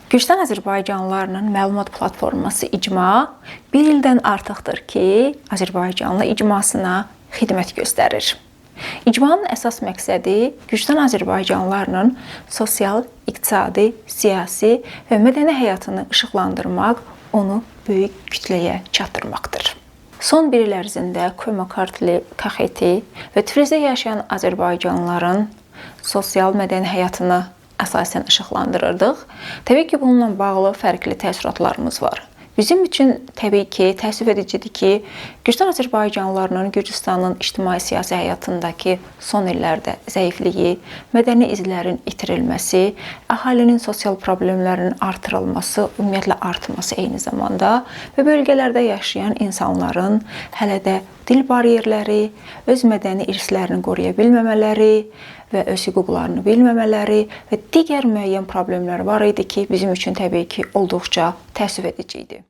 Gürcüstan Azərbaycanlılarının məlumat platforması İcma bir ildən artıqdır ki, Azərbaycanlı icmasına xidmət göstərir. İcmanın əsas məqsədi Gürcüstan Azərbaycanlılarının sosial, iqtisadi, siyasi və mədəni həyatını işıqlandırmaq, onu böyük kütləyə çatdırmaqdır. Son bir il ərzində Koymakartli, Kaxeti və Tiflisdə yaşayan Azərbaycanlıların sosial mədəni həyatını əsasən işıqlandırırdıq. Təbii ki, bununla bağlı fərqli təəssüratlarımız var. Bizim üçün təbii ki, təəssüf edicidir ki, Gürcüstan Azərbaycanlılarının Gürcüstanın ictimai-siyasi həyatındakı son illərdə zəifliyi, mədəni izlərin itirilməsi, əhalinin sosial problemlərinin artırılması, ümumiyyətlə artması eyni zamanda və bölgələrdə yaşayan insanların hələ də dil bariyerləri, öz mədəni irslərini qoruya bilməmələri və öz hüquqlarını bilməmələri və digər müəyyən problemlər var idi ki, bizim üçün təbii ki, olduqca təəssüf edici idi.